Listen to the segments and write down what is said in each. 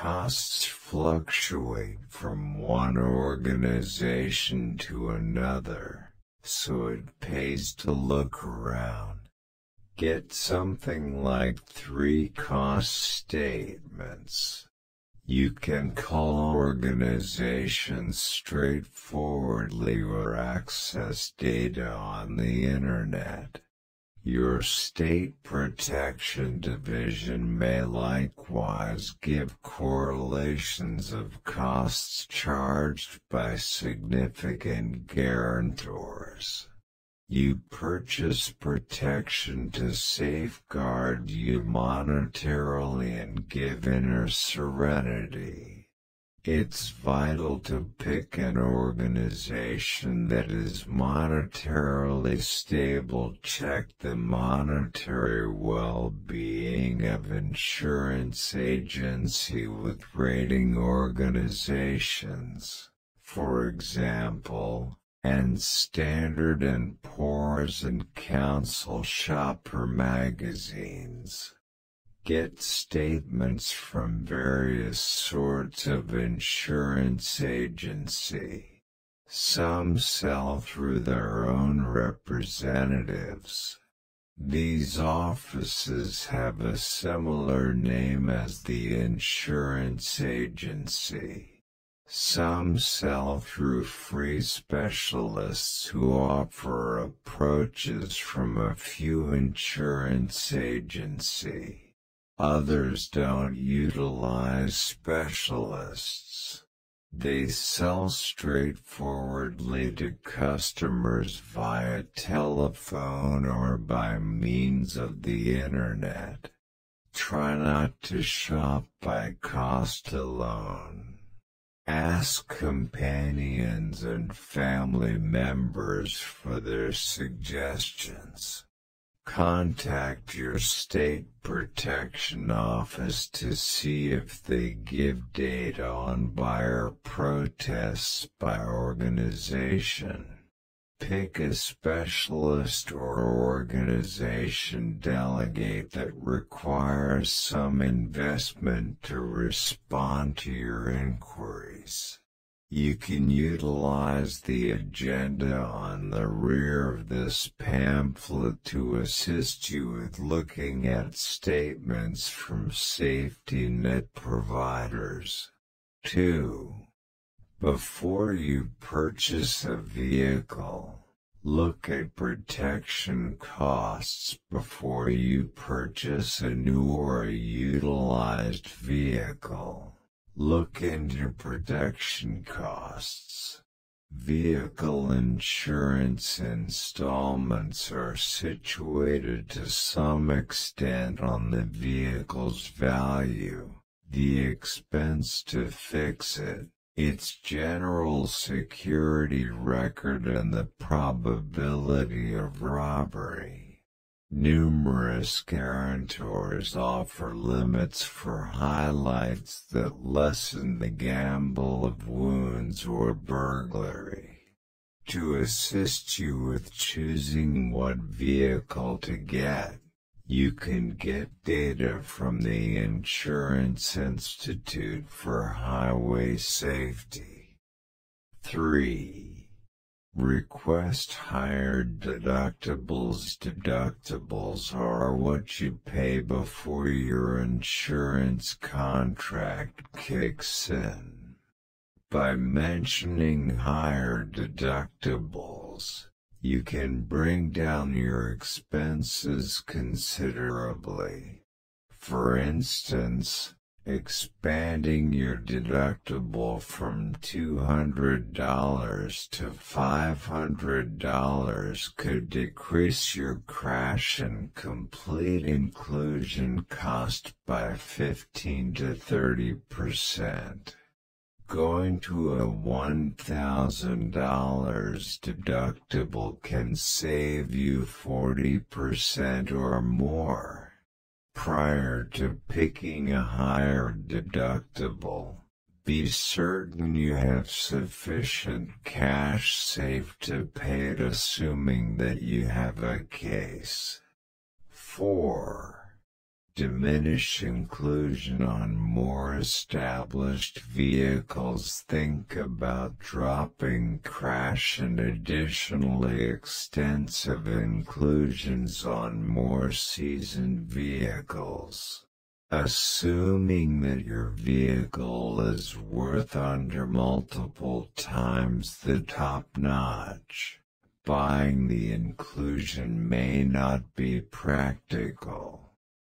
Costs fluctuate from one organization to another, so it pays to look around. Get something like 3 cost statements. You can call organizations straightforwardly or access data on the internet. Your state protection division may likewise give correlations of costs charged by significant guarantors. You purchase protection to safeguard you monetarily and give inner serenity. It's vital to pick an organization that is monetarily stable. Check the monetary well-being of insurance agency with rating organizations, for example, and Standard & Poor's and Council Shopper magazines. Get statements from various sorts of insurance agency. Some sell through their own representatives. These offices have a similar name as the insurance agency. Some sell through free specialists who offer approaches from a few insurance agencies. Others don't utilize specialists. They sell straightforwardly to customers via telephone or by means of the internet. Try not to shop by cost alone. Ask companions and family members for their suggestions. Contact your state protection office to see if they give data on buyer protests by organization. Pick a specialist or organization delegate that requires some investment to respond to your inquiries. You can utilize the agenda on the rear of this pamphlet to assist you with looking at statements from safety net providers. 2. Before you purchase a vehicle, look at protection costs before you purchase a new or utilized vehicle. Look into protection costs. Vehicle insurance installments are situated to some extent on the vehicle's value, the expense to fix it, its general security record, and the probability of robbery. Numerous guarantors offer limits for highlights that lessen the gamble of wounds or burglary. To assist you with choosing what vehicle to get, you can get data from the Insurance Institute for Highway Safety. 3. Request higher deductibles. Deductibles are what you pay before your insurance contract kicks in. By mentioning higher deductibles, you can bring down your expenses considerably. For instance, expanding your deductible from $200 to $500 could decrease your crash and complete inclusion cost by 15 to 30%. Going to a $1,000 deductible can save you 40% or more. Prior to picking a higher deductible, be certain you have sufficient cash saved to pay it, assuming that you have a case. 4. diminish inclusion on more established vehicles. Think about dropping crash and additionally extensive inclusions on more seasoned vehicles. Assuming that your vehicle is worth under multiple times the top notch, buying the inclusion may not be practical.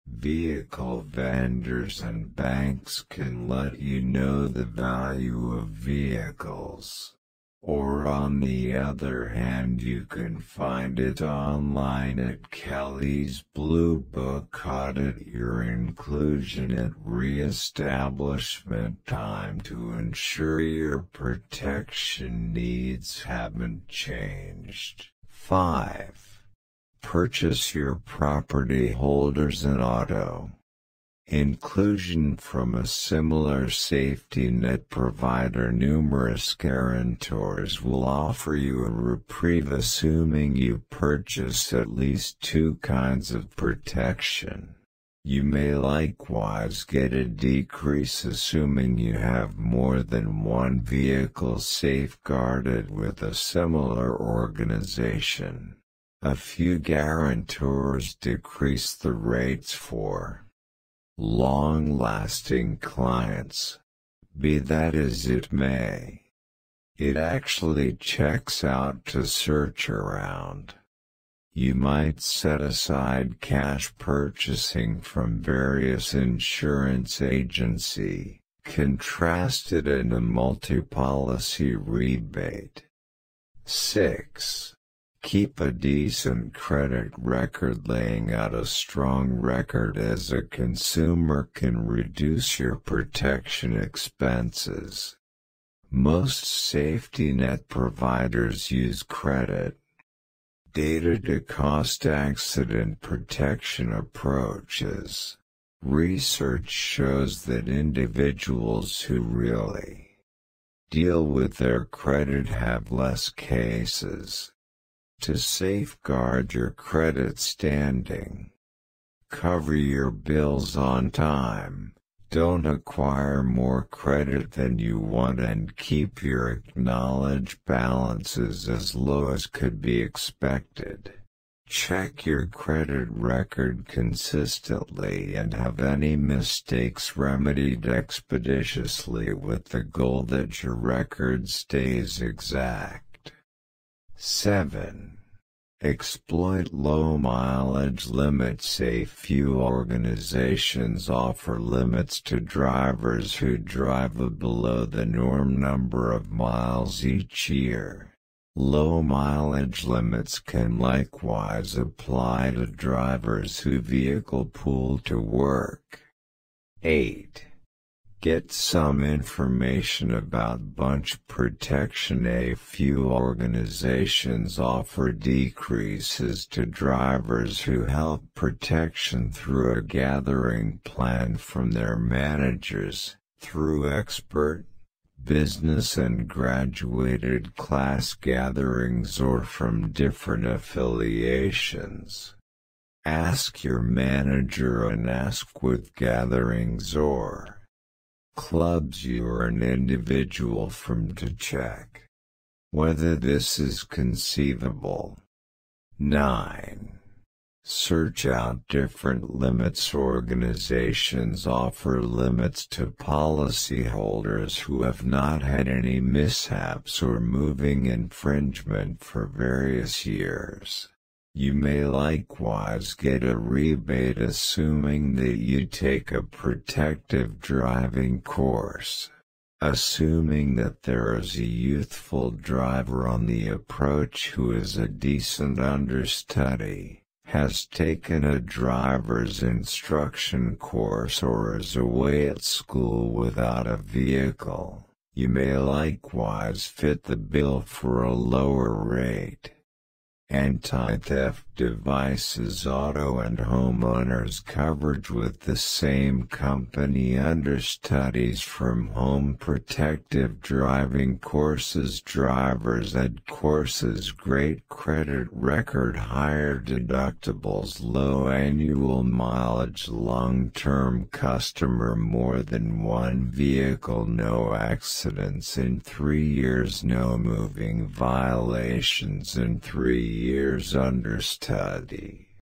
Vehicle vendors and banks can let you know the value of vehicles. Or on the other hand, you can find it online at Kelly's Blue Book. Audit your inclusion at reestablishment time to ensure your protection needs haven't changed. 5. Purchase your property holders in auto. Inclusion from a similar safety net provider. Numerous guarantors will offer you a reprieve assuming you purchase at least 2 kinds of protection. You may likewise get a decrease assuming you have more than one vehicle safeguarded with a similar organization. A few guarantors decrease the rates for long-lasting clients. Be that as it may, it actually checks out to search around. You might set aside cash purchasing from various insurance agencies, contrasted in a multi-policy rebate. 6. Keep a decent credit record. Laying out a strong record as a consumer can reduce your protection expenses. Most safety net providers use credit data to cost accident protection approaches. Research shows that individuals who really deal with their credit have less cases. To safeguard your credit standing, cover your bills on time, don't acquire more credit than you want, and keep your acknowledged balances as low as could be expected. Check your credit record consistently and have any mistakes remedied expeditiously with the goal that your record stays exact. 7. Exploit low mileage limits. A few organizations offer limits to drivers who drive a below the norm number of miles each year. Low mileage limits can likewise apply to drivers who vehicle pool to work. 8. Get some information about bunch protection. A few organizations offer decreases to drivers who help protection through a gathering plan from their managers, through expert, business and graduated class gatherings, or from different affiliations. Ask your manager and ask with gatherings or clubs you are an individual from to check whether this is conceivable. 9. Search out different limits. Organizations offer limits to policyholders who have not had any mishaps or moving infringement for various years. You may likewise get a rebate assuming that you take a protective driving course. Assuming that there is a youthful driver on the approach who is a decent understudy, has taken a driver's instruction course, or is away at school without a vehicle, you may likewise fit the bill for a lower rate. Anti-theft devices auto and homeowners coverage with the same company understudies from Home Protective Driving Courses drivers at courses great credit record higher deductibles low annual mileage long-term customer more than one vehicle no accidents in 3 years no moving violations in 3 years understudy.